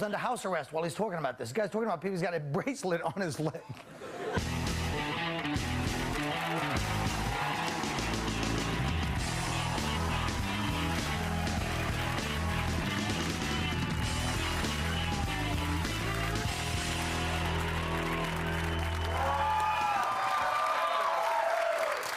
Under house arrest while he's talking about this. This guy's talking about people. He's got a bracelet on his leg.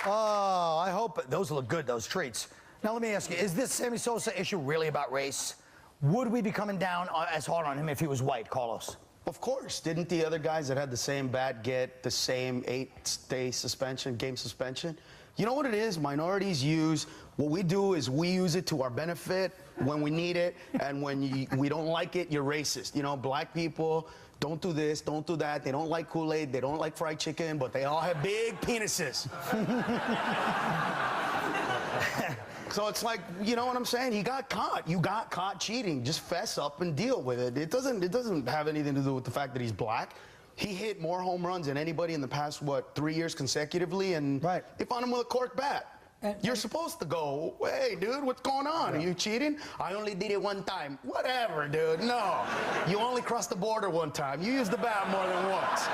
Oh, I hope those look good, those treats. Now let me ask you, is this Sammy Sosa issue really about race? Would we be coming down as hard on him if he was white, Carlos? Of course. Didn't the other guys that had the same bad get the same 8-day suspension, game suspension? You know what it is? Minorities use, what we do is we use it to our benefit when we need it, and when we don't like it, you're racist. You know, black people don't do this, don't do that. They don't like Kool-Aid, they don't like fried chicken, but they all have big penises. So it's like, you know what I'm saying? He got caught. You got caught cheating. Just fess up and deal with it. It doesn't have anything to do with the fact that he's black. He hit more home runs than anybody in the past, what, 3 years consecutively, and right. They found him with a cork bat. You're supposed to go, hey, dude, what's going on? Are you cheating? I only did it one time. Whatever, dude. No. You only crossed the border one time. You used the bat more than once.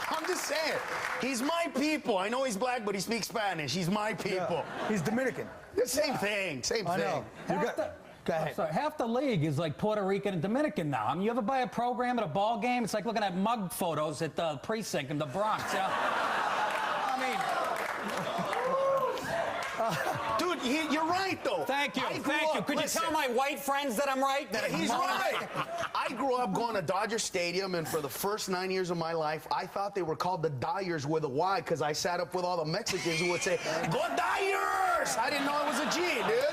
I'm just saying, he's my people. I know he's black, but he speaks Spanish. He's my people. Yeah. He's Dominican. The same thing, same thing. Know. Go ahead. Sorry, half the league is like Puerto Rican and Dominican now. I mean, you ever buy a program at a ball game? It's like looking at mug photos at the precinct in the Bronx. You know? I mean... Dude, you're right, though. Thank you. Thank you. Could you tell my white friends that I'm right? That he's right. I grew up going to Dodger Stadium, and for the first 9 years of my life, I thought they were called the Dyers with a Y because I sat up with all the Mexicans who would say, "Go Dyers!" I didn't know it was a G, dude.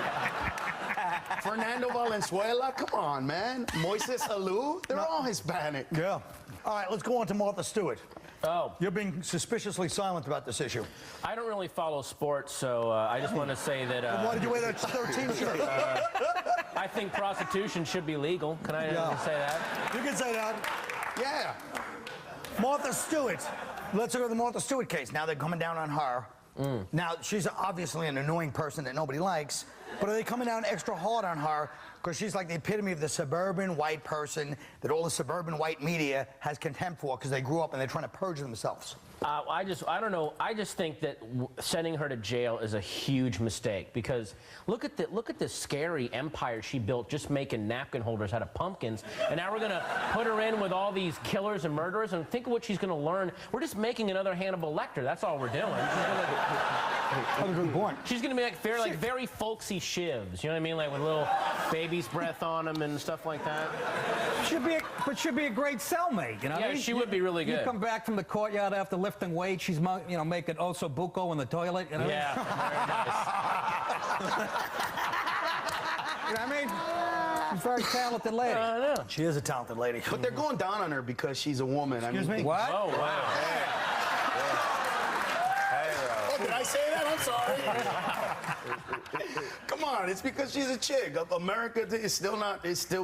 Fernando Valenzuela, come on, man. Moises Alou, they're all Hispanic. Yeah. All right, let's go on to Martha Stewart. Oh. You're being suspiciously silent about this issue. I don't really follow sports, so I just want to say that... why did you wear that 13 shirt? I think prostitution should be legal. Can I say that? You can say that. Yeah. Martha Stewart. Let's go to the Martha Stewart case. Now they're coming down on her. Now, she's obviously an annoying person that nobody likes, but are they coming down extra hard on her because she's like the epitome of the suburban white person that all the suburban white media has contempt for because they grew up and they're trying to purge themselves? I don't know. I just think that sending her to jail is a huge mistake because look at this scary empire she built just making napkin holders out of pumpkins, and now we're gonna put her in with all these killers and murderers, and think of what she's gonna learn. We're just making another Hannibal Lecter. That's all we're doing. She's gonna be like very folksy shivs. You know what I mean? Like with a little baby's breath on them and stuff like that. Should be a great cellmate. You know? Yeah, she would be really good. You come back from the courtyard after lifting weights. She's making oso buco in the toilet. You know? Yeah, very nice. You know what I mean? She's a very talented lady. I know. She is a talented lady. But they're going down on her because she's a woman. Excuse me? What? Oh, wow. Oh, did I say that? I'm sorry. Come on, it's because she's a chick. America is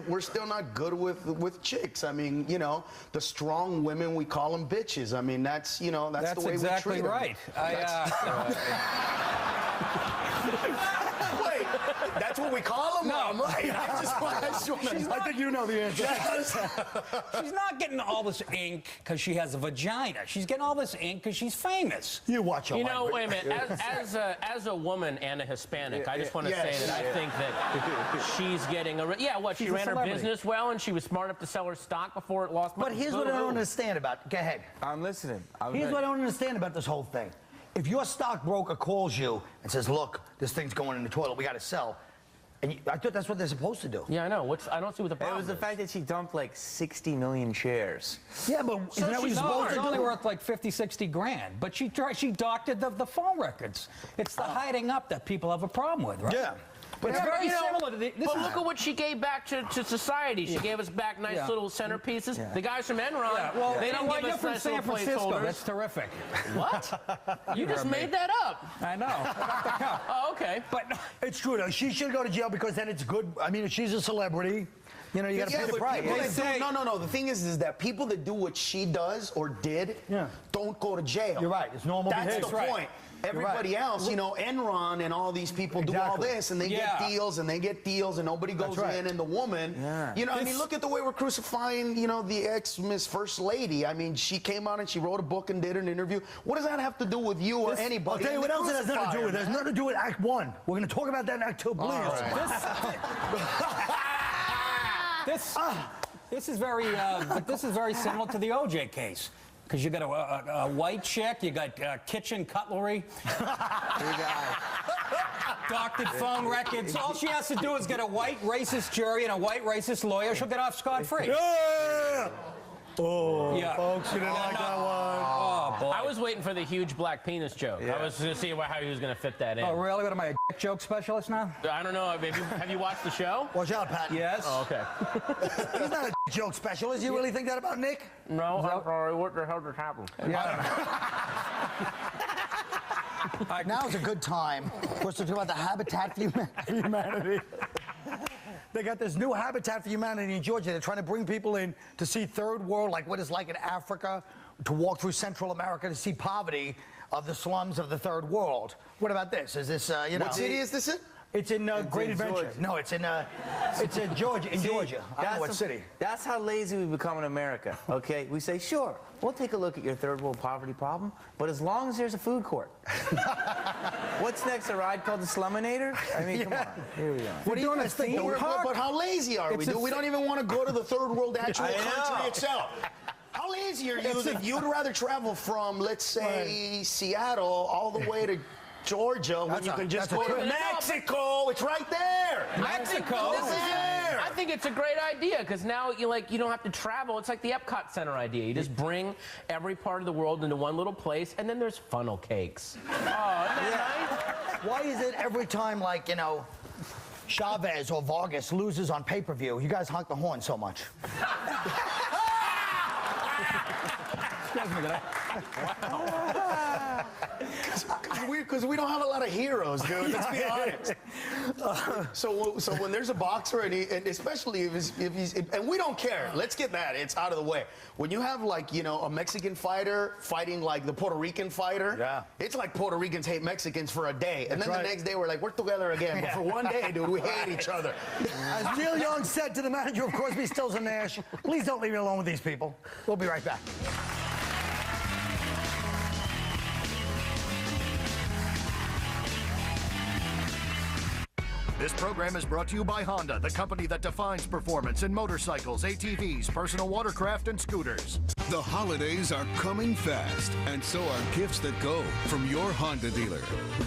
we're still not good with chicks. I mean, you know, the strong women, we call them bitches. I mean, that's the way exactly we treat right. Wait, that's what we call them? No, I'm right. I think you know the answer. She's not getting all this ink because she has a vagina. She's getting all this ink because she's famous. You watch her. You know, wait a minute. As a woman and a Hispanic, I just want to say that I think that she's getting she ran her business well and she was smart enough to sell her stock before it lost money. But here's what I don't understand about. Go ahead. I'm listening. Here's what I don't understand about this whole thing. If your stockbroker calls you and says, "Look, this thing's going in the toilet. We got to sell," and I thought that's what they're supposed to do. Yeah, I know. I don't see what the problem is. It was the fact that she dumped like 60 million shares. Yeah, but isn't that what you're supposed to do? It's only worth like 50, 60 grand. But she doctored the phone records. It's the hiding up that people have a problem with, right? Yeah. But it's very similar to But look at what she gave back to society. She gave us back nice little centerpieces. Yeah. The guys from Enron, they don't give us from nice San little Francisco. placeholders. That's terrific. What? You just made that up. I know. Oh, okay. But it's true, though. She should go to jail because then it's good. I mean, if she's a celebrity, you know, you got to pay the price. No. The thing is that people that do what she does or did don't go to jail. You're right. It's normal behavior. That's the point. everybody else, you know, Enron and all these people do all this, and they get deals, and they get deals, and nobody goes in, and the woman, you know, I mean, look at the way we're crucifying, you know, the ex-Miss First Lady. I mean, she came out and she wrote a book and did an interview. What does that have to do with you or anybody? I'll tell you what else it has nothing to do with. It has nothing to do with Act 1. We're going to talk about that in Act 2. This is very similar to the OJ case. Because you got a white chick, you got kitchen cutlery, doctored phone records. All she has to do is get a white racist jury and a white racist lawyer. She'll get off scot-free. Yeah! Oh, folks, you didn't like that one. Oh, boy. I was waiting for the huge black penis joke. I was going to see how he was going to fit that in. Oh, really? What am I, a dick joke specialist now? I don't know. Have you watched the show? Watch out, Patton. Yes. Oh, okay. He's not a joke specialist. You really think that about Nick? No, I'm sorry. What the hell just happened? Now's a good time for us to talk about the Habitat for Humanity. They got this new Habitat for Humanity in Georgia. They're trying to bring people in to see third world, like what it's like in Africa, to walk through Central America to see poverty of the slums of the third world. What about this? Is this, you know... What city is this in? It's in Great Adventure. Georgia. No, it's in Georgia. In Georgia. I don't know what city. That's how lazy we've become in America, okay? We say, sure, we'll take a look at your third world poverty problem, but as long as there's a food court. What's next, a ride called the Sluminator? I mean, come on. Here we go. What are you doing? But how lazy are we? We don't even want to go to the third world actual country itself. How lazy are you that you'd rather travel from, let's say, Seattle all the way to Georgia when you can just go to Mexico? It's right there. Mexico? This is there. I think it's a great idea because now you don't have to travel. It's like the Epcot Center idea. You just bring every part of the world into one little place, and then there's funnel cakes. Oh, isn't that nice? Why is it every time, like, you know, Chavez or Vargas loses on pay-per-view, you guys honk the horn so much? Because we don't have a lot of heroes, dude. Let's be honest. So when there's a boxer, and especially if he's, and we don't care. Let's get that. It's out of the way. When you have, like, you know, a Mexican fighter fighting like the Puerto Rican fighter, it's like Puerto Ricans hate Mexicans for a day, and then the next day we're like, we're together again. But for one day, dude, we hate each other. As Neil Young said to the manager of Crosby, Stills and Nash, please don't leave me alone with these people. We'll be right back. This program is brought to you by Honda, the company that defines performance in motorcycles, ATVs, personal watercraft, and scooters. The holidays are coming fast, and so are gifts that go from your Honda dealer.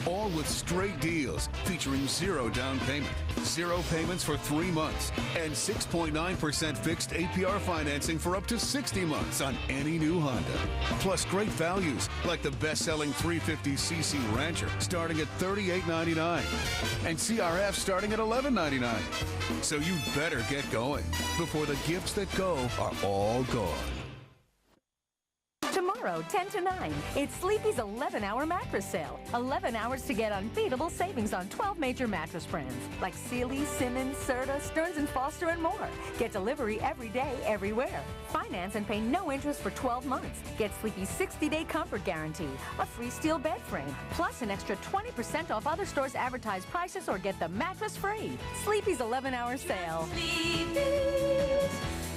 All with straight deals featuring 0 down payment, 0 payments for 3 months, and 6.9% fixed APR financing for up to 60 months on any new Honda. Plus great values like the best-selling 350cc Rancher starting at $38.99 and CRF starting at $11.99. So you better get going before the gifts that go are all gone. Tomorrow, 10 to 9, it's Sleepy's 11-hour mattress sale. 11 hours to get unbeatable savings on 12 major mattress brands like Sealy, Simmons, Serta, Stearns & Foster, and more. Get delivery every day, everywhere. Finance and pay no interest for 12 months. Get Sleepy's 60-day comfort guarantee, a free steel bed frame, plus an extra 20% off other stores' advertised prices, or get the mattress free. Sleepy's 11-hour sale. Sleepy's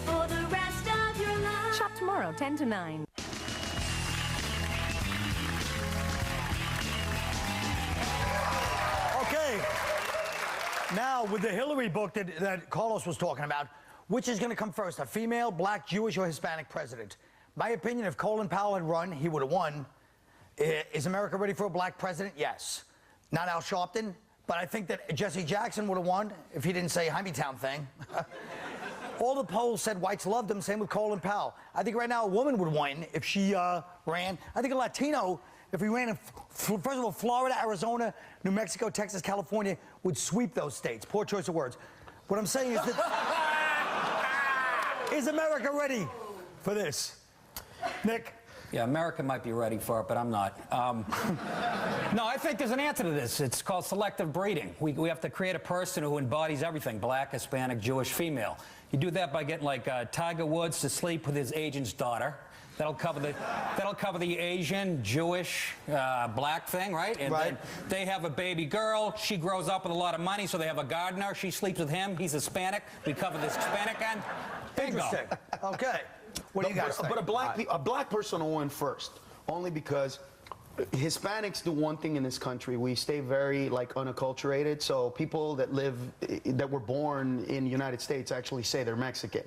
for the rest of your life. Shop tomorrow, 10 to 9. Okay. Now, with the Hillary book that Carlos was talking about, which is going to come first, a female, black, Jewish, or Hispanic president? My opinion, if Colin Powell had run, he would have won. Is America ready for a black president? Yes. Not Al Sharpton, but I think that Jesse Jackson would have won if he didn't say Hymietown thing. All the polls said whites loved him, same with Colin Powell. I think right now a woman would win if she ran. I think a Latino, if we ran in, first of all, Florida, Arizona, New Mexico, Texas, California, would sweep those states. Poor choice of words. What I'm saying is that, is America ready for this? Nick? Yeah, America might be ready for it, but I'm not. No, I think there's an answer to this. It's called selective breeding. We have to create a person who embodies everything, black, Hispanic, Jewish, female. You do that by getting, like, Tiger Woods to sleep with his agent's daughter. That'll cover the Asian, Jewish, black thing, right? And Right. then they have a baby girl. She grows up with a lot of money, so they have a gardener. She sleeps with him. He's Hispanic. We cover this Hispanic end. Bingo. Interesting. Okay. What do you guys think? But a black person will win first, only because Hispanics do one thing in this country. We stay very unacculturated. So people that were born in the United States actually say they're Mexican.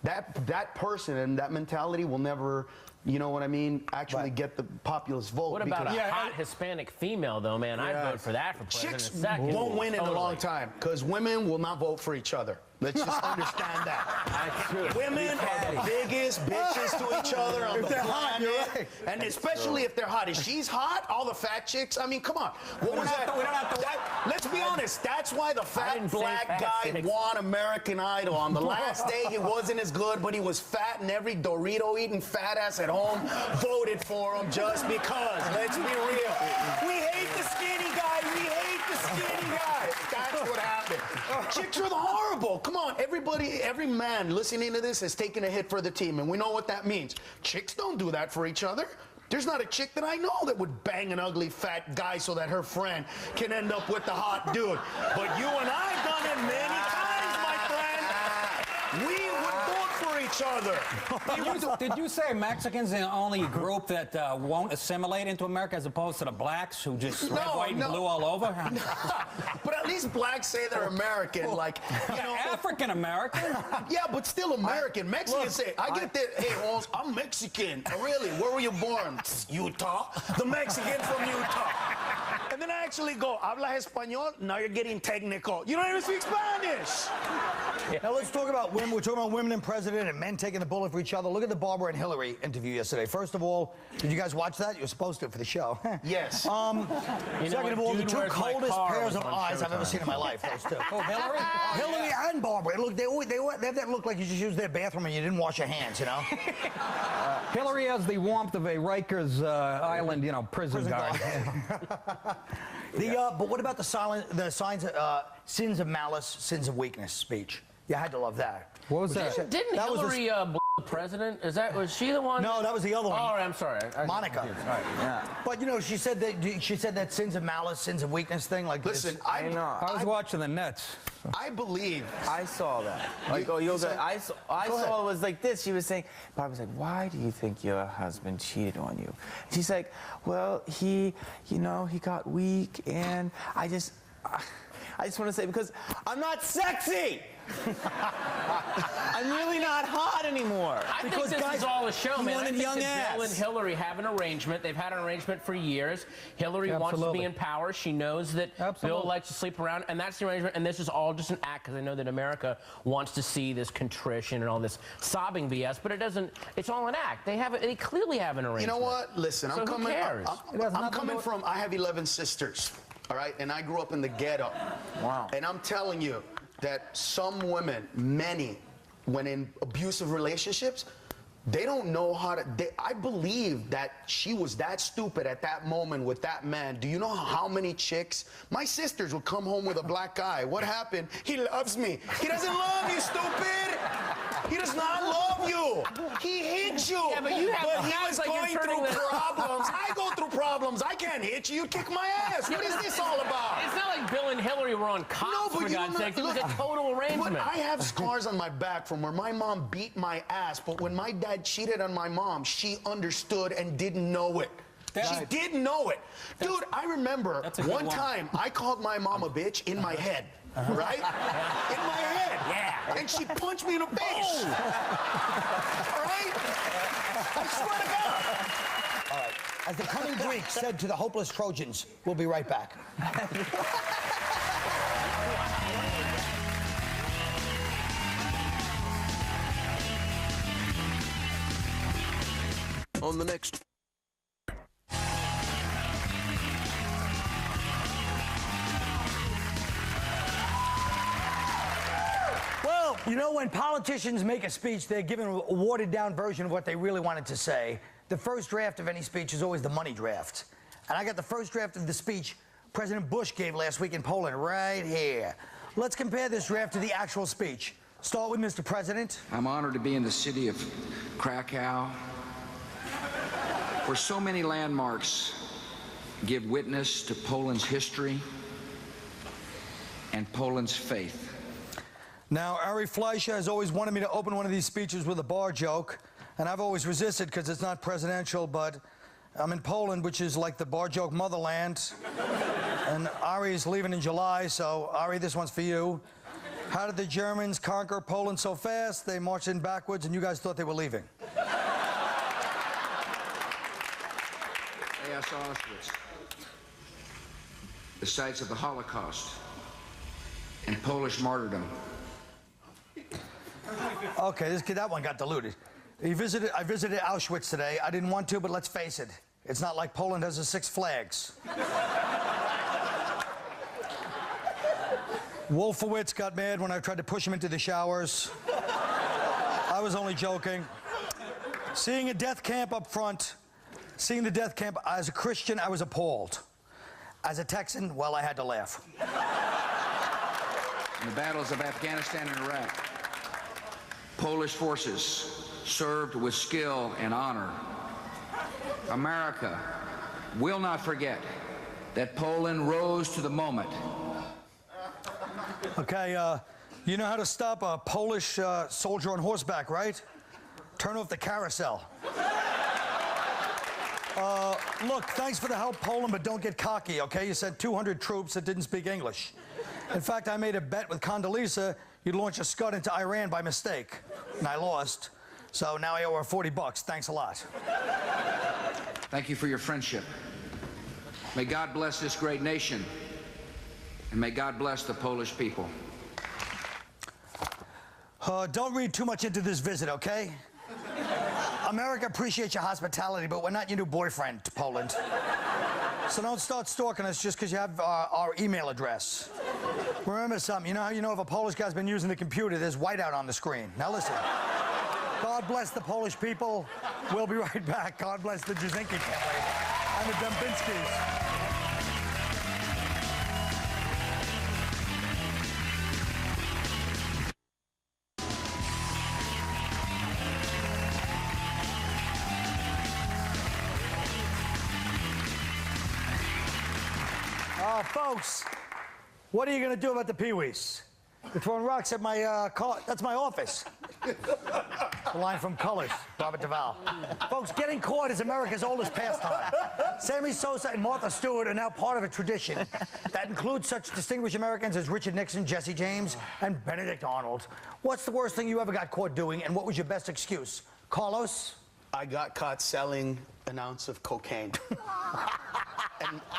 That person and that mentality will never, you know what I mean, actually get the populist vote. What about a hot Hispanic female, though, man? I'd vote for that for president. Chicks second. won't win in a long time because women will not vote for each other. Let's just understand that. That's true. Women are the biggest bitches to each other on the they're hot, planet. you're right. And especially if they're hot. If she's hot, all the fat chicks, I mean, come on. What was that? Let's be honest. That's why the fat black guy won American Idol. On the last day, he wasn't as good, but he was fat, and every Dorito-eating fat ass at home voted for him just because. Let's be real. We hate the skinny guy. We hate the skinny guy. That's what happened. Chicks are horrible. Come on, every man listening to this has taken a hit for the team, and we know what that means. Chicks don't do that for each other. There's not a chick that I know that would bang an ugly fat guy so that her friend can end up with the hot dude. But you and I have done it many times, my friend. We would vote for each other. Did you say Mexicans are the only group that won't assimilate into America as opposed to the blacks who just red, white, and blue all over? But at least blacks say they're American, African American. Yeah, but still American. Mexicans say, I get that. Hey, Holmes, I'm Mexican. Really? Where were you born? Utah. The Mexican from Utah. And then I actually go, habla español? Now you're getting technical. You don't even speak Spanish. Now let's talk about women. We're talking about women in president and men taking the bullet for each other. Look at the Barbara and Hillary interview yesterday. First of all, did you guys watch that? You're supposed to for the show. Yes. Second of all, the two coldest pairs of eyes I've ever seen in my life. Those two. Oh, Hillary? Hillary and Barbara. Look, they have that look like you just used their bathroom and you didn't wash your hands. You know. Hillary has the warmth of a Rikers Island, prison guard. But what about the signs, sins of malice, sins of weakness speech? You had to love that. What was that? Didn't That was Hillary the president? Was she the one? No, that was the other one. Oh, I'm sorry. Monica. But she said that sins of malice, sins of weakness thing. Like, listen, I was watching the Nets. I believe. I saw that. I saw it was like this. She was saying, Barbara's like, why do you think your husband cheated on you? She's like, well, he got weak, and I just want to say, because I'm not sexy. I'm really not hot anymore. I think this is all a show, man. I think young that Bill ass. and Hillary have an arrangement. They've had an arrangement for years. Hillary wants to be in power. She knows that Bill likes to sleep around, and that's the arrangement. And this is all just an act, because I know that America wants to see this contrition and all this sobbing BS, but it doesn't. It's all an act. They clearly have an arrangement. You know what? Listen, So I'm who cares? coming from. I have 11 sisters. All right, and I grew up in the ghetto. Wow. And I'm telling you that some women, many, when in abusive relationships, they don't know how to. I believe that she was that stupid at that moment with that man. Do you know how many chicks? My sisters would come home with a black guy. What happened? He loves me. He doesn't love you, stupid. He does not love you. He hates you. Yeah, but you have. But he was going through problems. I go through problems. I can't hit you. You kick my ass. What is this all about? It's not like Bill and Hillary were on cops, for God's sake. It was a total arrangement. But I have scars on my back from where my mom beat my ass, but when my dad cheated on my mom, she understood and didn't know it. She didn't know it. Dude, I remember one time I called my mom a bitch in my head. Right? In my head. Yeah. And she punched me in the face. All right? I swear to God. All right. As the cunning Greek said to the hopeless Trojans, we'll be right back. On the next. Well, when politicians make a speech, they're given a watered-down version of what they really wanted to say. The first draft of any speech is always the money draft. And I got the first draft of the speech President Bush gave last week in Poland right here. Let's compare this draft to the actual speech. Start with Mr. President. I'm honored to be in the city of Krakow where so many landmarks give witness to Poland's history and Poland's faith. Now, Ari Fleischer has always wanted me to open one of these speeches with a bar joke, and I've always resisted because it's not presidential, but I'm in Poland, which is like the bar joke motherland, and Ari's leaving in July, so Ari, this one's for you. How did the Germans conquer Poland so fast? They marched in backwards, and you guys thought they were leaving. Auschwitz, the sites of the Holocaust, and Polish martyrdom. Okay, that one got diluted. I visited Auschwitz today. I didn't want to, but let's face it. It's not like Poland has the 6 flags. Wolfowitz got mad when I tried to push him into the showers. I was only joking. Seeing a death camp up front, seeing the death camp, as a Christian, I was appalled. As a Texan, well, I had to laugh. In the battles of Afghanistan and Iraq, Polish forces served with skill and honor. America will not forget that Poland rose to the moment. Okay, you know how to stop a Polish soldier on horseback, right? Turn off the carousel. Look, thanks for the help, Poland, but don't get cocky, okay? You sent 200 troops that didn't speak English. In fact, I made a bet with Condoleezza you'd launch a Scud into Iran by mistake, and I lost. So now I owe her $40. Thanks a lot. Thank you for your friendship. May God bless this great nation, and may God bless the Polish people. Don't read too much into this visit, okay? America appreciates your hospitality, but we're not your new boyfriend, Poland. So don't start stalking us just because you have our email address. Remember something, you know how you know if a Polish guy's been using the computer, there's whiteout on the screen. Now listen, God bless the Polish people. We'll be right back. God bless the Jasinki family and the Dembinskis. Folks, what are you going to do about the Pee-wees? They're throwing rocks at my car. That's my office. The line from Colors, Robert Duvall. Folks, getting caught is America's oldest pastime. Sammy Sosa and Martha Stewart are now part of a tradition that includes such distinguished Americans as Richard Nixon, Jesse James, and Benedict Arnold. What's the worst thing you ever got caught doing, and what was your best excuse? Carlos? I got caught selling an ounce of cocaine.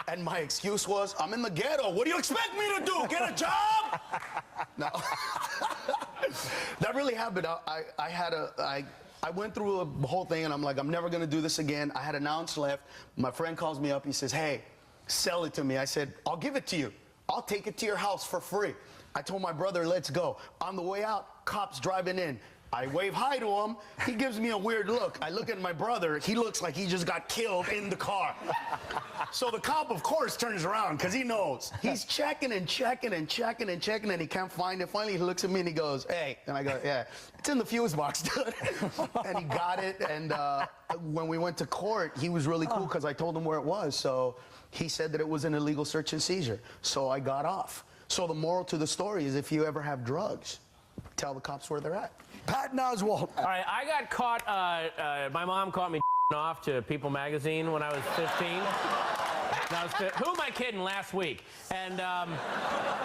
And my excuse was, I'm in the ghetto. What do you expect me to do? Get a job? No. That really happened. I went through a whole thing, and I'm like, I'm never going to do this again. I had an ounce left. My friend calls me up. He says, hey, sell it to me. I said, I'll give it to you. I'll take it to your house for free. I told my brother, let's go. On the way out, cops driving in. I wave hi to him. He gives me a weird look. I look at my brother. He looks like he just got killed in the car. So the cop, of course, turns around because he knows. He's checking and checking and checking and checking, and he can't find it. Finally, he looks at me and he goes, hey. And I go, yeah, it's in the fuse box, dude. And he got it. And when we went to court, he was really cool because I told him where it was. So he said that it was an illegal search and seizure. So I got off. So the moral to the story is if you ever have drugs, tell the cops where they're at. Patton Oswalt. All right, I got caught, my mom caught me off to People magazine when I was 15. Who am I kidding, last week? And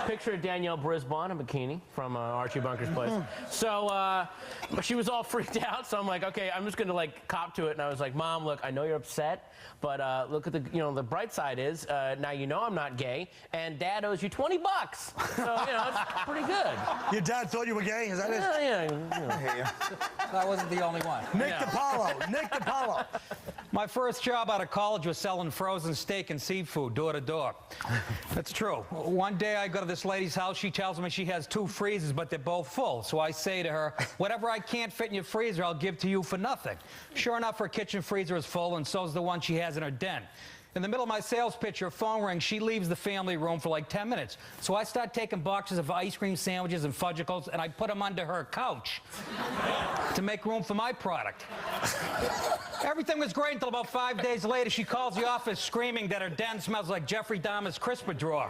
picture of Danielle Brisbane in a bikini from Archie Bunker's place. So she was all freaked out, so I'm like, okay, I'm just gonna like cop to it. And I was like, Mom, look, I know you're upset, but look at the bright side is, now you know I'm not gay, and Dad owes you $20. So, it's pretty good. Your dad thought you were gay? Is that it? I hear you. That wasn't the only one. Nick DiPaolo. Nick DiPaolo. My first job out of college was selling frozen steak and seafood door to door. That's true. One day I go to this lady's house. She tells me she has 2 freezers, but they're both full. So I say to her, whatever I can't fit in your freezer, I'll give to you for nothing. Sure enough, her kitchen freezer is full, and so's the one she has in her den. In the middle of my sales pitch, her phone rings. She leaves the family room for like 10 minutes. So I start taking boxes of ice cream sandwiches and fudgicles, and I put them under her couch to make room for my product. Everything was great until about 5 days later. She calls the office screaming that her den smells like Jeffrey Dahmer's crisper drawer.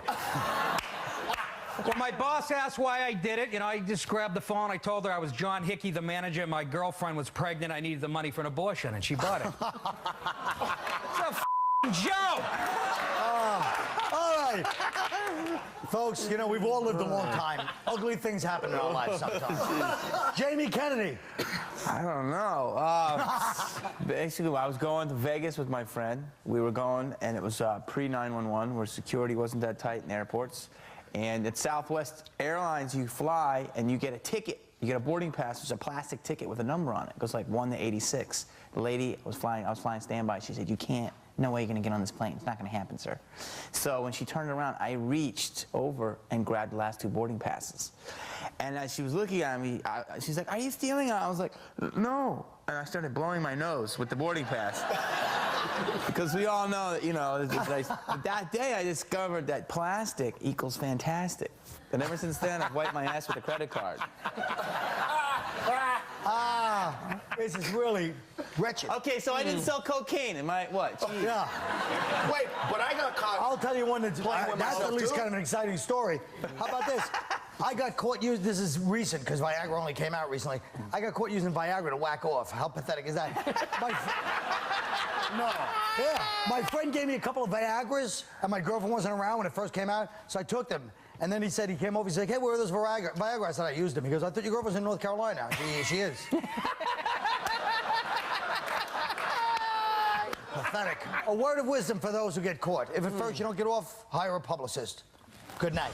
When my boss asked why I did it, I just grabbed the phone. I told her I was John Hickey, the manager. My girlfriend was pregnant. I needed the money for an abortion, and she bought it. It's a f***ing joke! All right. Folks, we've all lived a long time. Ugly things happen in our lives sometimes. Jamie Kennedy. I don't know. Basically, I was going to Vegas with my friend. We were going, and it was pre-911, where security wasn't that tight in airports. And at Southwest Airlines, you fly, and you get a ticket. You get a boarding pass. It's a plastic ticket with a number on it. It goes like 1 to 86. The lady I was flying standby. She said, "You can't. No way you're going to get on this plane. It's not going to happen, sir." So when she turned around, I reached over and grabbed the last 2 boarding passes. And as she was looking at me, she's like, "Are you stealing it?" I was like, "No." And I started blowing my nose with the boarding pass. Because we all know that, but that day I discovered that plastic equals fantastic. And ever since then, I've wiped my ass with a credit card. This is really wretched. Okay, so I didn't sell cocaine. Am I, what? Yeah. Wait, but I got caught. I'll tell you one that's at myself, least too. kind of an exciting story. How about this? I got caught using, this is recent because Viagra only came out recently. I got caught using Viagra to whack off. How pathetic is that? My friend gave me a couple of Viagras, and my girlfriend wasn't around when it first came out, so I took them. And then he came over, he's like, "Hey, where are those Viagra?" I said, "I used them." He goes, "I thought your girlfriend was in North Carolina." She is. Pathetic. A word of wisdom for those who get caught. If at first you don't get off, hire a publicist. Good night.